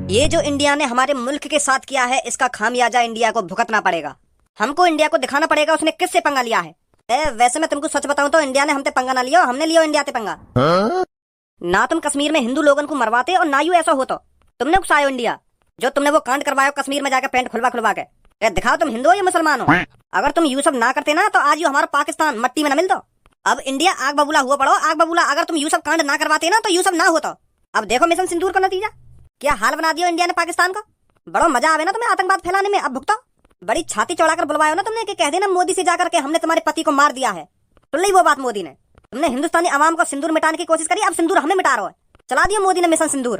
ये जो इंडिया ने हमारे मुल्क के साथ किया है, इसका खामियाजा इंडिया को भुगतना पड़ेगा। हमको इंडिया को दिखाना पड़ेगा उसने किससे पंगा लिया है। वैसे मैं तुमको सच बताऊं तो इंडिया ने हमसे पंगा ना लिया, हमने लिया इंडिया से पंगा। ना तुम कश्मीर में हिंदू लोगों को मरवाते और ना यू ऐसा हो तो तुमने उकसायो इंडिया। जो तुमने वो कांड करवाया कश्मीर में जाकर पैंट खुलवा खुलवा के दिखाओ तुम हिंदू हो या मुसलमान हो। अगर तुम यू सब ना करते ना तो आज यू हमारा पाकिस्तान मट्टी में न मिलता। अब इंडिया आग बबूला हुआ पड़ो, आग बबूला। अगर तुम यू सब कांड ना करवाते ना तो यू सब ना होता। अब देखो मिशन सिंदूर का नतीजा क्या हाल बना दिया इंडिया ने पाकिस्तान का। बड़ा मजा आवे ना तुम्हें आतंकवाद फैलाने में। अब भुगतो। बड़ी छाती चौड़ाकर बुलवाया ना तुमने कि कह देना मोदी से जाकर के हमने तुम्हारे पति को मार दिया है। सुन ली वो बात मोदी ने। तुमने हिंदुस्तानी अवाम को सिंदूर मिटाने की कोशिश करी, अब सिंदूर हमें मिटा रहा है। चला दिया मोदी ने मिशन सिंदूर।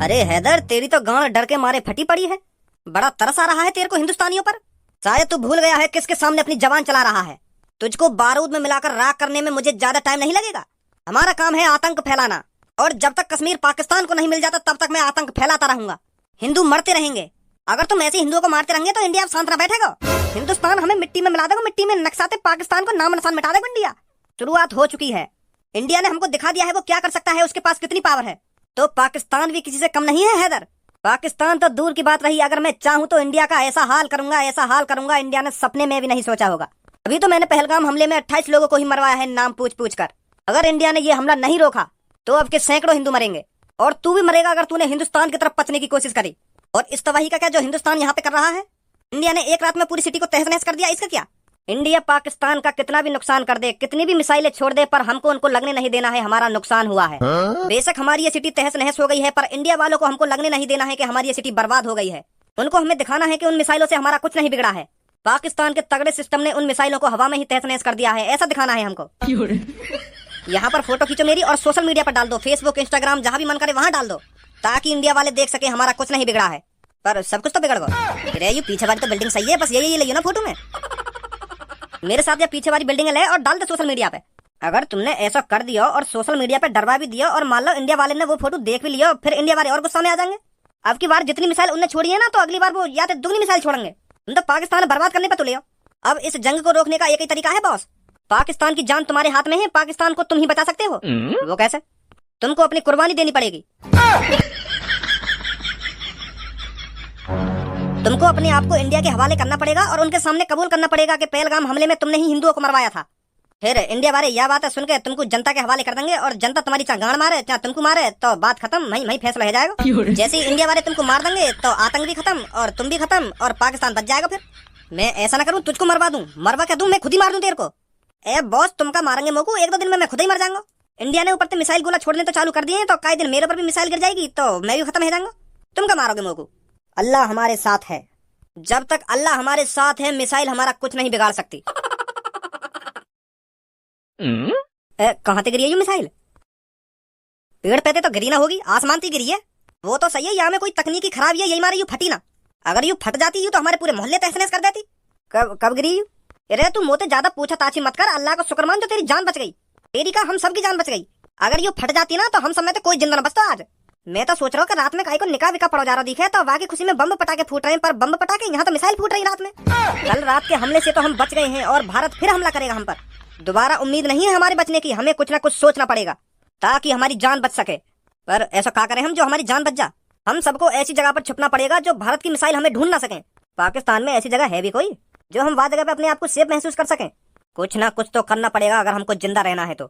अरे हैदर तेरी तो गांड डर के मारे फटी पड़ी है। बड़ा तरस आ रहा है तेरे को हिंदुस्तानियों पर। शायद तू भूल गया है किसके सामने अपनी जवान चला रहा है। तुझको बारूद में मिलाकर राख करने में मुझे ज्यादा टाइम नहीं लगेगा। हमारा काम है आतंक फैलाना, और जब तक कश्मीर पाकिस्तान को नहीं मिल जाता तब तक मैं आतंक फैलाता रहूंगा। हिंदू मरते रहेंगे। अगर तुम ऐसे हिंदुओं को मारते रहेंगे तो इंडिया शांत न बैठेगा। हिंदुस्तान हमें मिट्टी में मिला देगा, मिट्टी में नक्साते पाकिस्तान को नाम निशान मिटा देगा इंडिया। शुरुआत हो चुकी है। इंडिया ने हमको दिखा दिया है वो क्या कर सकता है, उसके पास कितनी पावर है। तो पाकिस्तान भी किसी से कम नहीं है हैदर। पाकिस्तान तो दूर की बात रही, अगर मैं चाहूं तो इंडिया का ऐसा हाल करूंगा, ऐसा हाल करूंगा इंडिया ने सपने में भी नहीं सोचा होगा। अभी तो मैंने पहलगाम हमले में 28 लोगों को ही मरवाया है नाम पूछ पूछ कर। अगर इंडिया ने ये हमला नहीं रोका तो अब के सैकड़ों हिंदू मरेंगे, और तू भी मरेगा अगर तूने हिंदुस्तान की तरफ पचने की कोशिश करी। और इस तबाही का क्या जो हिंदुस्तान यहाँ पे कर रहा है। इंडिया ने एक रात में पूरी सिटी को तहस नहस कर दिया, इसका क्या। इंडिया पाकिस्तान का कितना भी नुकसान कर दे, कितनी भी मिसाइलें छोड़ दे, पर हमको उनको लगने नहीं देना है हमारा नुकसान हुआ है। बेशक हमारी ये सिटी तहस नहस हो गई है, पर इंडिया वालों को हमको लगने नहीं देना है कि हमारी ये सिटी बर्बाद हो गई है। उनको हमें दिखाना है कि उन मिसाइलों से हमारा कुछ नहीं बिगड़ा है। पाकिस्तान के तगड़े सिस्टम ने उन मिसाइलों को हवा में ही तहस नहस कर दिया है, ऐसा दिखाना है हमको। यहाँ पर फोटो खींचो मेरी और सोशल मीडिया पर डाल दो, फेसबुक इंस्टाग्राम जहाँ भी मन करे वहाँ डाल दो, ताकि इंडिया वाले देख सके हमारा कुछ नहीं बिगड़ा है। पर सब कुछ तो बिगड़ गया। अरे ये पीछे वाली तो बिल्डिंग सही है, बस ये लियो ना फोटो में। मेरे साथ ये पीछे वाली बिल्डिंग ले और डाल दे सोशल मीडिया पे। अगर तुमने ऐसा कर दिया और सोशल मीडिया पे डरवा भी दिया और मान लो इंडिया वाले ने वो फोटो देख भी लिया, फिर इंडिया वाले और गुस्सा में आ जाएंगे। अब की बार जितनी मिसाइल उनने छोड़ी है ना, तो अगली बार वो या तो दुगनी मिसाइल छोड़ेंगे। तुम तो पाकिस्तान बर्बाद करने पे तुले हो। अब इस जंग को रोकने का एक ही तरीका है बॉस। पाकिस्तान की जान तुम्हारे हाथ में है, पाकिस्तान को तुम ही बचा सकते हो। वो कैसे? तुमको अपनी कुर्बानी देनी पड़ेगी। तुमको अपने आप को इंडिया के हवाले करना पड़ेगा और उनके सामने कबूल करना पड़ेगा कि पहलगाम हमले में तुमने ही हिंदुओं को मरवाया था। फिर इंडिया वाले यह बात सुन के तुमको जनता के हवाले कर देंगे, और जनता तुम्हारी चाहे गांड मारे चाहे तुमको मारे तो बात खत्म, वहीं फैसला हो जाएगा। जैसे ही इंडिया वाले तुमको मार देंगे तो आतंक भी खत्म और तुम भी खत्म और पाकिस्तान बच जाएगा। फिर मैं ऐसा ना करूँ तुझको मरवा दूं, मरवा क्या दूं, मैं खुद ही मार दूं तेरे को। ए बॉस तुमका मारेंगे मोकू, एक दो दिन में मैं खुद ही मर जाऊंगा। इंडिया ने ऊपर से मिसाइल गोला छोड़ने तो चालू कर दिए हैं, तो कई दिन मेरे ऊपर भी मिसाइल गिर जाएगी तो मैं भी खत्म हो जाऊंगा। तुमका मारोगे मोकू। अल्लाह हमारे साथ है। जब तक अल्लाह हमारे साथ है मिसाइल हमारा कुछ नहीं बिगाड़ सकती। कहाँ से गिरी है ये मिसाइल? पेड़ पे तो गिरी ना होगी, आसमान से गिरी है। वो तो सही है, यहाँ में कोई तकनीकी खराबी है, यही मारे यू फटी ना। अगर यू फट जाती यू तो हमारे पूरे मोहल्ले तहस नहस कर देती। कब गिरी यू? अरे तू मोते ज्यादा पूछा ताछी मत कर, अल्लाह का शुक्र मान जो तेरी जान बच गई। तेरी का हम सबकी जान बच गई। अगर यू फट जाती ना तो हम सब में तो कोई जिंदा न बचता आज। मैं तो सोच रहा हूँ कि रात में काई को निकाह विका पड़ा जा रहा दिखे, तो वाकई खुशी में बम पटाखे फूट रहे हैं, पर बम पटाखे यहाँ तो मिसाइल फूट रही रात में। कल रात के हमले से तो हम बच गए हैं और भारत फिर हमला करेगा हम पर। दोबारा उम्मीद नहीं है हमारे बचने की, हमें कुछ ना कुछ सोचना पड़ेगा ताकि हमारी जान बच सके। पर ऐसा क्या करें हम जो हमारी जान बच जा? हम सबको ऐसी जगह पर छुपना पड़ेगा जो भारत की मिसाइल हमें ढूंढ ना सके। पाकिस्तान में ऐसी जगह है भी कोई जो हम वह जगह पे अपने आप को सेफ महसूस कर सकें? कुछ ना कुछ तो करना पड़ेगा अगर हमको जिंदा रहना है तो।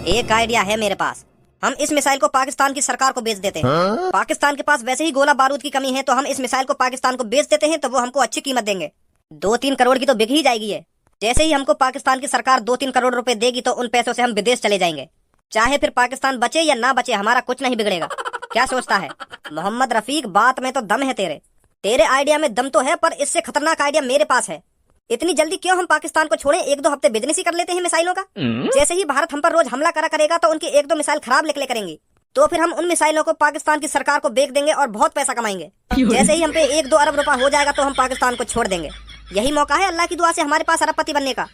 एक आइडिया है मेरे पास। हम इस मिसाइल को पाकिस्तान की सरकार को बेच देते हैं। पाकिस्तान के पास वैसे ही गोला बारूद की कमी है, तो हम इस मिसाइल को पाकिस्तान को बेच देते हैं तो वो हमको अच्छी कीमत देंगे। 2-3 करोड़ की तो बिक ही जाएगी है। जैसे ही हमको पाकिस्तान की सरकार 2-3 करोड़ रुपए देगी तो उन पैसों से हम विदेश चले जाएंगे। चाहे फिर पाकिस्तान बचे या ना बचे, हमारा कुछ नहीं बिगड़ेगा। क्या सोचता है मोहम्मद रफीक? बात में तो दम है तेरे आइडिया में दम तो है, पर इससे खतरनाक आइडिया मेरे पास है। इतनी जल्दी क्यों हम पाकिस्तान को छोड़ें? 1-2 हफ्ते बिजनेस ही कर लेते हैं मिसाइलों का। जैसे ही भारत हम पर रोज हमला करेगा तो उनकी 1-2 मिसाइल खराब निकले करेंगी, तो फिर हम उन मिसाइलों को पाकिस्तान की सरकार को बेच देंगे और बहुत पैसा कमाएंगे। जैसे ही हम पे 1-2 अरब रुपया हो जाएगा तो हम पाकिस्तान को छोड़ देंगे। यही मौका है अल्लाह की दुआ से हमारे पास अरबपति बनने का।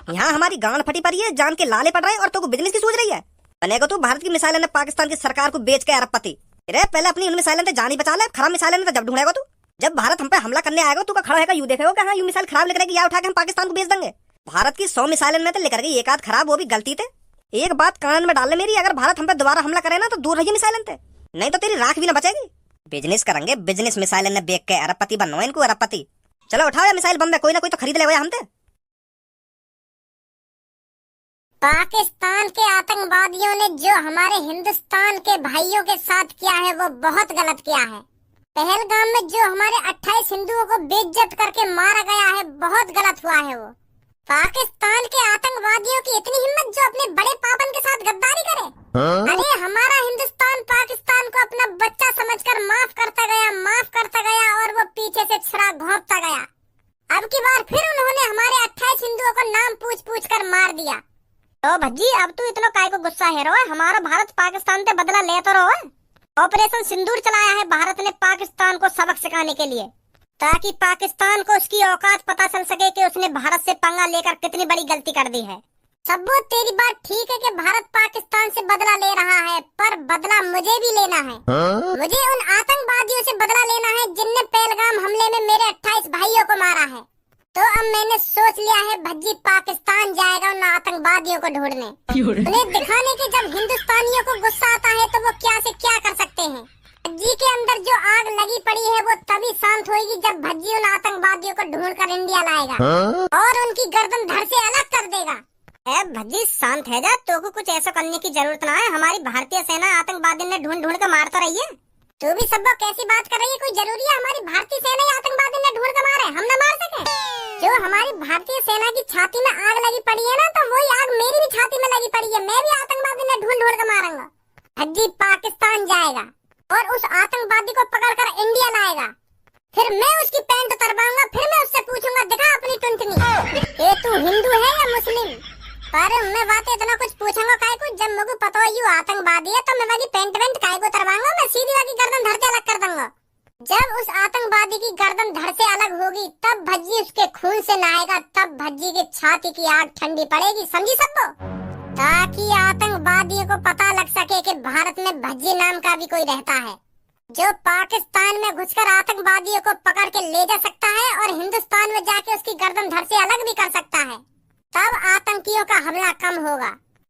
यहाँ हमारी गांड फटी पड़ी है, जान के लाले पड़ रहे हैं और तो बिजनेस की सोच रही है। बनेगा तू भारत की मिसाइलें ने पाकिस्तान की सरकार को बेच के अरबपति। अरे पहले अपनी उन मिसाइलें जान ही बचा ले, खराब मिसाइलें तो जब ढूंढेगा तू। जब भारत हम पे हमला करने आएगा तू का खड़ा है यू देखेगा हाँ यू मिसाइल खराब लिख रही या उठा के हम पाकिस्तान को बेच देंगे। भारत की 100 मिसाइलें में तो लेकर गई 1 आध खराब, वो भी गलती थे। एक बात कान में डाल ले मेरी, अगर भारत हम पे दोबारा हमला करे ना तो दूर रहिए मिसाइलन से, नहीं तो तेरी राख भी ना बचेगी। बिजनेस करेंगे बिजनेस, मिसाइलन ने बेच के अरबपति बनना है इनको, अरबपति। चलो उठाओ या मिसाइल बम में, कोई ना कोई तो खरीद ले हमसे। पाकिस्तान के आतंकवादियों ने जो हमारे हिंदुस्तान के भाइयों के साथ किया है वो बहुत गलत किया है। पहलगाम में जो हमारे 28 हिंदुओं को बेइज्जत करके मारा गया है, बहुत गलत हुआ है वो। पाकिस्तान के आतंकवादियों की इतनी हिम्मत जो अपने बड़े पापन के साथ गद्दारी करे। अरे हमारा हिंदुस्तान पाकिस्तान को अपना बच्चा समझकर माफ करता गया और वो पीछे से छुरा घोंपता गया। अब की बार फिर उन्होंने हमारे 28 हिंदुओं को नाम पूछ कर मार दिया। तो भज्जी अब तू इतना काय को गुस्सा है रो? हमारा भारत पाकिस्तान से बदला ले तो रो। ऑपरेशन सिंदूर चलाया है भारत ने पाकिस्तान को सबक सिखाने के लिए, ताकि पाकिस्तान को उसकी औकात पता चल सके कि उसने भारत से पंगा लेकर कितनी बड़ी गलती कर दी है। सब्बो तेरी बात ठीक है कि भारत पाकिस्तान से बदला ले रहा है, पर बदला मुझे भी लेना है। मुझे उन आतंकवादियों से बदला लेना है जिनने पहलगाम हमले में मेरे 28 भाइयों को मारा है। तो अब मैंने सोच लिया है भज्जी पाकिस्तान जाएगा उन आतंकवादियों को ढूंढने, उन्हें दिखाने के जब हिंदुस्तानियों को गुस्सा आता है तो वो क्या से क्या कर सकते हैं। भज्जी के अंदर जो आग लगी पड़ी है वो तभी शांत होगी जब भज्जी उन आतंकवादियों को ढूंढकर इंडिया लाएगा और उनकी गर्दन धड़ से अलग कर देगा। भज्जी शांत है जा, तो को कुछ ऐसा करने की जरूरत ना है। हमारी भारतीय सेना आतंकवादी ने ढूंढ कर मारता रही है। तू भी सब कैसी बात कर रही है? कोई जरूरी है हमारी भारतीय सेना आतंकवादी ने ढूंढ कर मारे, हम न मार सके? जो हमारी भारतीय सेना की छाती में आग लगी पड़ी है ना, तो वही आग मेरी भी छाती में लगी पड़ी है। मैं भी आतंकवादी ने ढूंढ कर मारूंगा। भज्जी पाकिस्तान जाएगा और उस आतंकवादी को पकड़कर इंडिया लाएगा, फिर मैं उसकी पैंट उतरवाऊंगा, फिर मैं उससे पूछूंगा दिखा अपनी टुनटनी, ये तू हिंदू है या मुस्लिम? पर मैं बातें इतना कुछ पूछूंगा काय को, जब मुझे पता हो यू आतंकवादी है तो मैं वाली पैंट काय को उतरवाऊंगा, मैं सीधी वाली गर्दन धड़ से अलग कर दूंगा। जब उस आतंकवादी की गर्दन धड़ से अलग होगी तब भज्जी उसके खून से नहाएगा, तब भज्जी की छाती की आग ठंडी पड़ेगी, समझी सबको? ताकि आतंकवादियों को पता लग सके कि भारत में भज्जी नाम का भी कोई रहता है जो पाकिस्तान में घुसकर आतंकवादियों को पकड़ के ले जा सकता है और हिंदुस्तान में जाके उसकी गर्दन धड़ से अलग भी कर सकता है। तब आतंकियों का हमला कम होगा,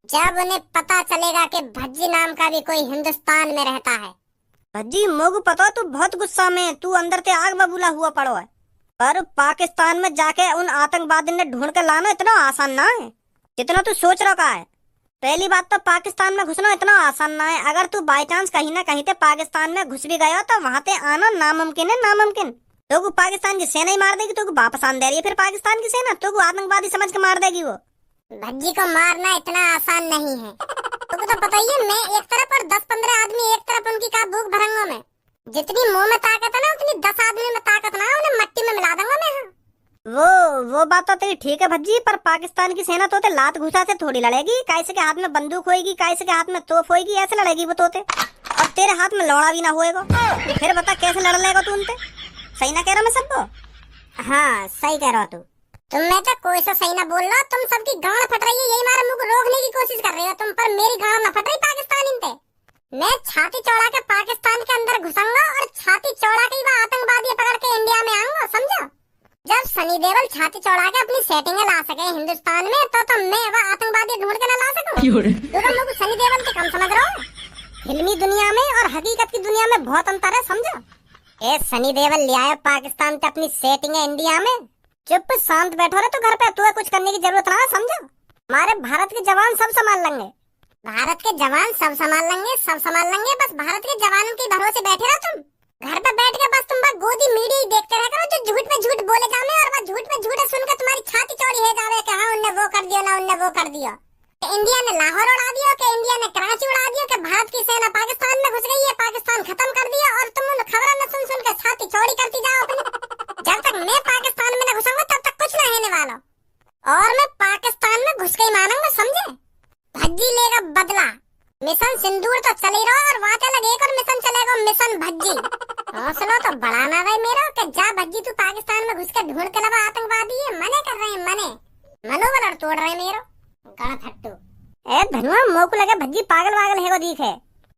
जब उन्हें पता चलेगा कि भज्जी नाम का भी कोई हिंदुस्तान में रहता है। भज्जी मोगू पता तू बहुत गुस्सा में, तू अंदर से आग बबूला हुआ पड़ो है, पर पाकिस्तान में जाके उन आतंकवादी ने ढूंढ कर लाना इतना आसान ना है जितना तू सोच रहा है। पहली बात तो पाकिस्तान में घुसना इतना आसान ना है। अगर तू बाई चांस कहीं ना कहीं से पाकिस्तान में घुस भी गया तो वहाँ से आना नामुमकिन है, नामुमकिन। तो पाकिस्तान की सेना ही मार देगी, तो वापस आन दे रही है फिर पाकिस्तान की सेना, तो आतंकवादी समझ के मार देगी वो। भज्जी को मारना इतना आसान नहीं है। तुमको तो पता ही है, मैं एक तरफ और 10-15 आदमी एक तरफ उनकी का भूख भरंगा मैं। जितनी मुंह में ताकत है ना उतनी 10 आदमी में ताकत ना, उन्हें मट्टी में मिला दूंगा मैं। वो बात तो तेरी ठीक है भज्जी, पर पाकिस्तान की सेना तोते लात घुसा से थोड़ी लड़ेगी। कैसे के हाथ में बंदूक होएगी, कैसे के हाथ में तोप होएगी, ऐसे लड़ेगी वो तोते। और तेरे हाथ में लौड़ा भी ना होएगा, फिर बता कैसे लड़ लेगा तू उनसे? सही ना कह रहा मैं सबको? हाँ सही कह रहा तू। मैं तो कोई सा सही ना बोल रहा, तुम सबकी गांड फट रही है, यही मारा मुझे रोकने की कोशिश कर रही हो तुम, पर मेरी गांड ना फट रही पाकिस्तान इनते। मैं छाती चौड़ा के पाकिस्तान के अंदर घुसूंगा और छाती चौड़ा के वहाँ आतंकवादी पकड़ के इंडिया में आऊंगा, समझा? जब सनी देओल छाती चौड़ा के अपनी सेटिंग ला सके हिंदुस्तान में, तो मैं वह आतंकवादी ढूंढ के न ला सकूं? तुम लोग सनी देओल के कम समझ रहे हो? फिल्मी दुनिया में और हकीकत की दुनिया में बहुत अंतर है, समझा? ए सनी देओल ले आया पाकिस्तान से अपनी सेटिंग है इंडिया में, चुप शांत बैठो रहे तो घर पे, तुम्हें कुछ करने की जरूरत ना, समझा? हमारे भारत के जवान सब संभाल लेंगे। भारत के जवान सब संभाल लेंगे, सब संभाल लेंगे। बस भारत के जवानों के भरोसे बैठे रहो तुम। घर पे बैठ के बस तुम बस गोदी मीडिया ही देखते रह करो, जो झूठ पे झूठ बोले जामे और बस झूठ पे झूठ सुनकर तुम्हारी छाती चौड़ी है जावे कि हाँ उनने वो कर दिया ना उनने वो कर दिया। इंडिया ने लाहौर उड़ा दिया, कि इंडिया ने कराची उड़ा दिया, कि भारत की सेना पाकिस्तान में घुस गई है, पाकिस्तान खत्म कर दिया, और तुम उन खबरों में सुन के छाती चौड़ी करती जाओ अपनी। जब तक मैं पाकिस्तान में न घुसूंगा तब तक कुछ न होने वाला, और मैं पाकिस्तान में घुस के ही मानूंगा, समझे? भज्जी लेगा बदला। मिशन सिंदूर तो चल ही रहा और वहाँ चला एक और मिशन चलेगा, मिशन भज्जी। हौसला तो बढ़ाना भाई मेरा, कि जा भज्जी तू पाकिस्तान में घुस के ढूंढ के लगा आतंकवादी है, मने कर रहे हैं, मने मनोबल और तोड़ रहे हैं मेरा गणत हट्टू। ए धनुआ मोक लगे भज्जी पागल वागल है वो दिखे,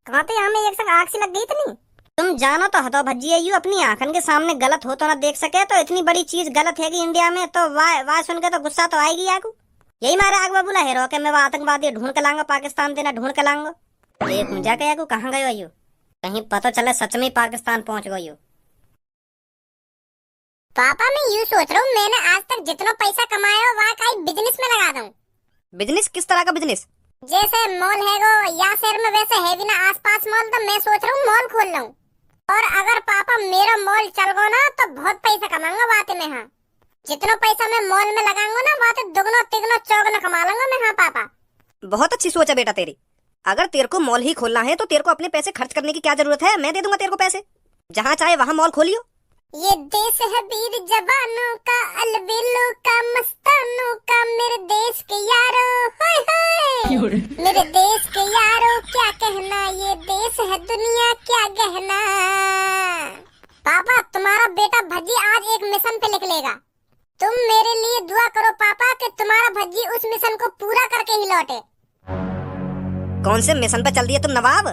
कहाँ तो यहाँ में एक संग आग सी लग गई इतनी। तुम जानो तो हतो भज्जी है, यू अपनी आंखन के सामने गलत हो तो ना देख सके, तो इतनी बड़ी चीज गलत है कि इंडिया में, तो वाह सुन के तो गुस्सा तो आएगी आगू। यही मारे आग बोला हेरो के मैं वो आतंकवादी ढूंढ के लाऊंगा, पाकिस्तान देना ढूंढ के लाऊंगा। ये मुझा के को कहाँ गयो यू, कहीं पता चले सच में पाकिस्तान पहुंच गयो। पापा मैं यूँ सोच रहा हूँ, मैंने आज तक जितना पैसा कमाया हो वहाँ का बिजनेस में लगा दूं। बिजनेस? किस तरह का बिजनेस? जैसे मॉल है वो या शहर में वैसे है भी ना आसपास मॉल, तो मैं सोच रहा हूँ मॉल खोल लूं। और अगर पापा मेरा मॉल चल गो ना तो बहुत पैसा कमाऊंगा बात में। हाँ, जितना पैसा मैं मॉल में लगाऊंगा ना बात दुगना तिगना चौगुना कमा लूंगा मैं। हाँ पापा, बहुत अच्छी सोच है बेटा तेरी। अगर तेरे को मॉल ही खोलना है तो तेरे को अपने पैसे खर्च करने की क्या जरूरत है, मैं दे दूंगा तेरे को पैसे, जहाँ चाहे वहाँ मॉल खोलियो। ये देश है वीर जवानों का, अलबेलों का, मस्तानों का, मेरे देश के यारों, हाय हाय मेरे देश के यारों क्या कहना, ये देश है दुनिया क्या गहना। पापा तुम्हारा बेटा भज्जी आज एक मिशन पे निकलेगा, तुम मेरे लिए दुआ करो पापा कि तुम्हारा भज्जी उस मिशन को पूरा करके ही लौटे। कौन से मिशन पे चल दिए तुम नवाब,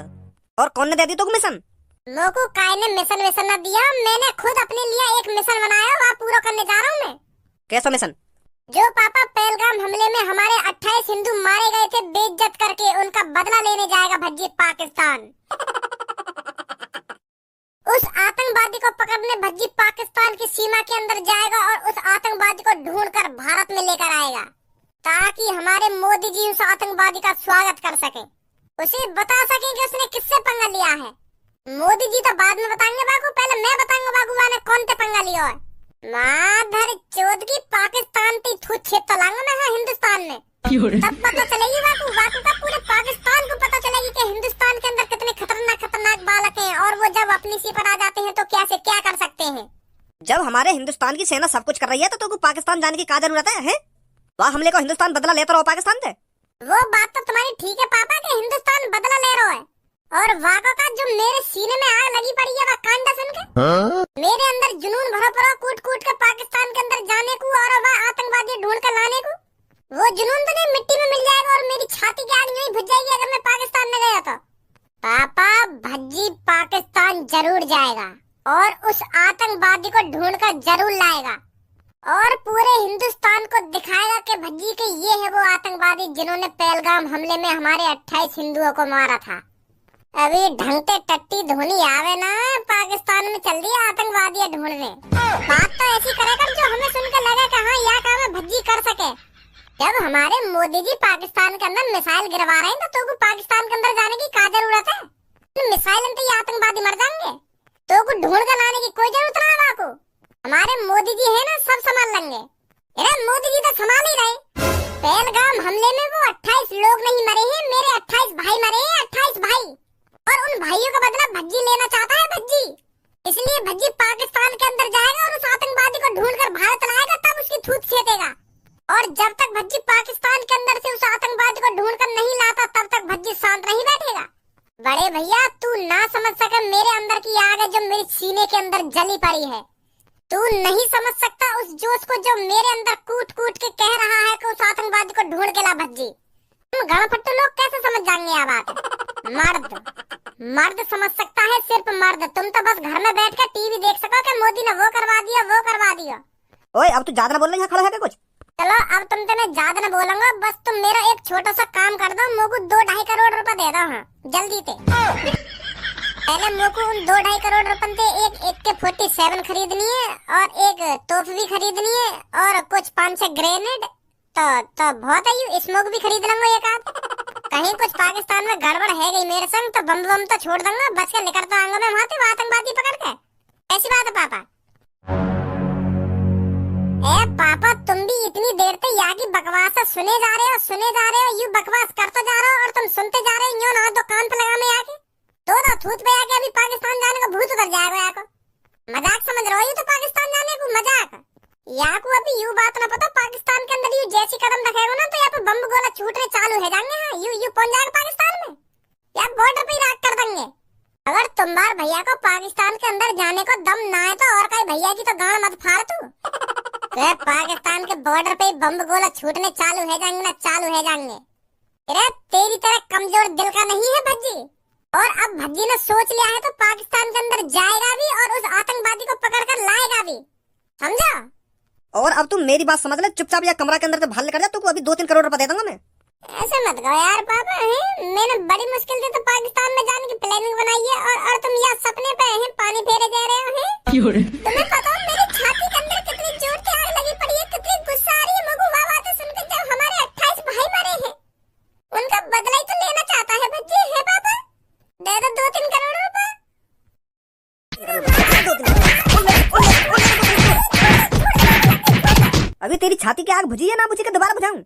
और कौन ने दे दी तुमको मिशन? मोको काय ने मिशन न दिया, मैंने खुद अपने लिए एक मिशन बनाया, वहाँ पूरा करने जा रहा हूँ मैं। कैसा मिशन? जो पापा पहलगाम हमले में हमारे 28 हिंदू मारे गए थे बेइज्जत करके, उनका बदला लेने जाएगा भज्जी पाकिस्तान। उस आतंकवादी को पकड़ने भज्जी पाकिस्तान की सीमा के अंदर जाएगा और उस आतंकवादी को ढूंढकर भारत में लेकर आएगा, ताकि हमारे मोदी जी उस आतंकवादी का स्वागत कर सके, उसे बता सके कि उसने किससे पंगा लिया है। मोदी जी तो बाद में बताएंगे बाबू, पहले मैं बताऊंगा बाबू ने कौन से पंगा लिया है। माधर चौथ की पाकिस्तान की थूत छेद तो लाऊंगा मैं। हाँ, हिंदुस्तान में तब पता चलेगी बाबू का पूरे पाकिस्तान को पता चलेगी कि हिंदुस्तान के अंदर कितने खतरनाक खतरनाक बालक हैं, और वो जब अपनी सी पर आ जाते हैं तो क्या से क्या कर सकते हैं। जब हमारे हिंदुस्तान की सेना सब कुछ कर रही है तो तुमको पाकिस्तान जाने की क्या जरूरत है? वहाँ हमले को हिंदुस्तान बदला लेता रहो पाकिस्तान से। वो बात तो तुम्हारी ठीक है पापा कि हिंदुस्तान बदला ले रहा है, और वाक़ा का जो मेरे सीने में आग लगी पड़ी है वह कांडा सुन के मेरे अंदर जुनून भरा पड़ा कूट कूट के पाकिस्तान के अंदर जाने को और वह आतंकवादी ढूंढ कर लाने को। वो जुनून तो नहीं मिट्टी में मिल जाएगा और मेरी छाती की आग नहीं बुझ जाएगी अगर मैं पाकिस्तान में गया तो। पापा भज्जी पाकिस्तान जरूर जाएगा और उस आतंकवादी को ढूंढ कर जरूर लाएगा, और पूरे हिंदुस्तान को दिखाएगा कि भज्जी के ये है वो आतंकवादी जिन्होंने पहलगाम हमले में हमारे 28 हिंदुओं को मारा था। अभी ढंगते टट्टी धोनी आवे ना पाकिस्तान में चल दिया आतंकवादी ढूंढने। बात तो ऐसी करेगा जो हमें सुनकर लगे कि हाँ यह काम भज्जी कर सके। जब हमारे मोदी जी पाकिस्तान के अंदर मिसाइल गिरवा रहे हैं तो पाकिस्तान के अंदर जाने की क्या जरूरत है? मिसाइल तो ये आतंकवादी मर जाएंगे, तो ढूंढ कर लाने की कोई जरूरत ना है। आपको हमारे मोदी जी है ना, सब संभाल लेंगे। अरे मोदी जी तो संभाल ही रहे। पहलगाम हमले में वो 28 लोग नहीं मरे हैं, मेरे 28 भाई मरे हैं, 28 भाई, और उन भाइयों का बदला भज्जी लेना चाहता है भज्जी। इसलिए भज्जी पाकिस्तान के अंदर जाएगा और उस आतंकवादी को ढूंढकर भारत लाएगा, तब उसकी थूत छेदेगा। और जब तक भज्जी पाकिस्तान के अंदर से उस आतंकवादी को ढूंढकर नहीं लाता तब तक भज्जी शांत नहीं बैठेगा। बड़े भैया तू ना समझ सके मेरे अंदर की आग है जो मेरे सीने के अंदर जली पड़ी है। तू नहीं समझ सकता उस जोश को जो मेरे अंदर कूट कूट के कह रहा है कि उस आतंकवादी को ढूंढ के ला भज्जी। तुम गणपट्टू लोग कैसे समझ जाएंगे ये बात? मर्द समझ सकता है, सिर्फ मर्द। तुम तो बस घर में बैठ कर टीवी देख सको कि मोदी ने वो करवा दिया वो करवा दिया। ओए अब तू ज्यादा ना बोल रही है, खड़ा है क्या कुछ? चलो अब तुमसे मैं ज्यादा न बोलूंगा, बस तुम मेरा एक छोटा सा काम कर दो, मोको 2-2.5 करोड़ रुपए दे दो। हाँ जल्दी से। पहले मोको उन 2-2.5 करोड़ रुपए से एक AK-47 खरीदनी है और एक तोप भी खरीदनी है और कुछ 5-6 ग्रेनेड, तो बहुत है। स्मोक भी खरीद लूंगा एक आध। कहीं कुछ पाकिस्तान में गड़बड़ है गई मेरे संग तो बम बम तो छोड़ दूंगा, बच के निकलता आऊंगा मैं वहां से आतंकवादी पकड़ के। ऐसी बात है पापा? ए पापा तुम भी इतनी देर से यहाँ की बकवास सुने जा रहे हो, यूं बकवास करते जा रहे हो और तुम सुनते जा रहे हो। यूं ना तो कान पे लगाने आके तो थूत पे आके अभी पाकिस्तान जाने का भूत उतर जाएगा। यहाँ को मजाक समझ रहे हो? तो पाकिस्तान जाने को मजाक यहाँ को अभी यूं बात ना पता, पाकिस्तान के अंदर यूं जैसी कदम रखेगा ना तो यहाँ पे बम गोला छूटने चालू हो जाएंगे। हाँ यूं पहुंच जाएगा पाकिस्तान में, या बॉर्डर पे राख कर देंगे। अगर तुम्हार भैया को पाकिस्तान के अंदर जाने को दम ना है तो और कहीं भैया की तो गांड मत फाड़ तू। तो पाकिस्तान के बॉर्डर पे बम गोला छूटने चालू हो जाएंगे ना, चालू हो जाएंगे। अरे तेरी तरह कमजोर दिल का नहीं है भज्जी, और अब भज्जी ने सोच लिया है तो पाकिस्तान के अंदर जाएगा भी और उस आतंकवादी को पकड़ कर लाएगा भी, समझा? और अब तुम मेरी बात समझ ले, चुपचाप या कमरा के अंदर से बाहर निकल जा, तुमको अभी 2-3 करोड़ रुपए दे दूंगा मैं। ऐसे मत कहो यार पापा, हैं मैंने बड़ी मुश्किल से तो पाकिस्तान में जाने की प्लानिंग बनाई है, और तुम यहाँ सपने पे हैं पानी फेरे जा रहे हो हैं। तुम्हें पता है मेरी छाती के अंदर कितनी जोर की आग लगी पड़ी है, कितनी गुस्सा आ रही है मुझको वाह बातें सुनकर, जब हमारे 28 भाई मरे हैं उनका बदला ही तो लेना चाहता है भज्जी। है पापा, दे दो 2-3 करोड़ रुपए। अभी तेरी छाती की आग बुझी है ना बुझी के दोबारा बुझाऊं?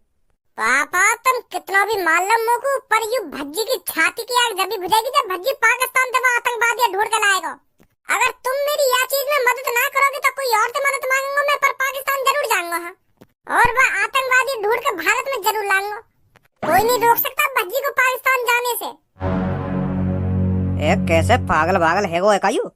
पापा तुम कितना भी मान लो मुझको, पर यू भज्जी की छाती की आग जब भी बुझेगी जब भज्जी पाकिस्तान से वो आतंकवादी ढूंढ कर लाएगा। अगर तुम मेरी यह चीज में मदद ना करोगे तो कोई और से मदद मांगूंगा मैं, पर पाकिस्तान जरूर जाऊंगा। हाँ, और वह आतंकवादी ढूंढ कर भारत में जरूर लाऊंगा। कोई नहीं रोक सकता भज्जी को पाकिस्तान जाने से। कैसे पागल है वो एकायू।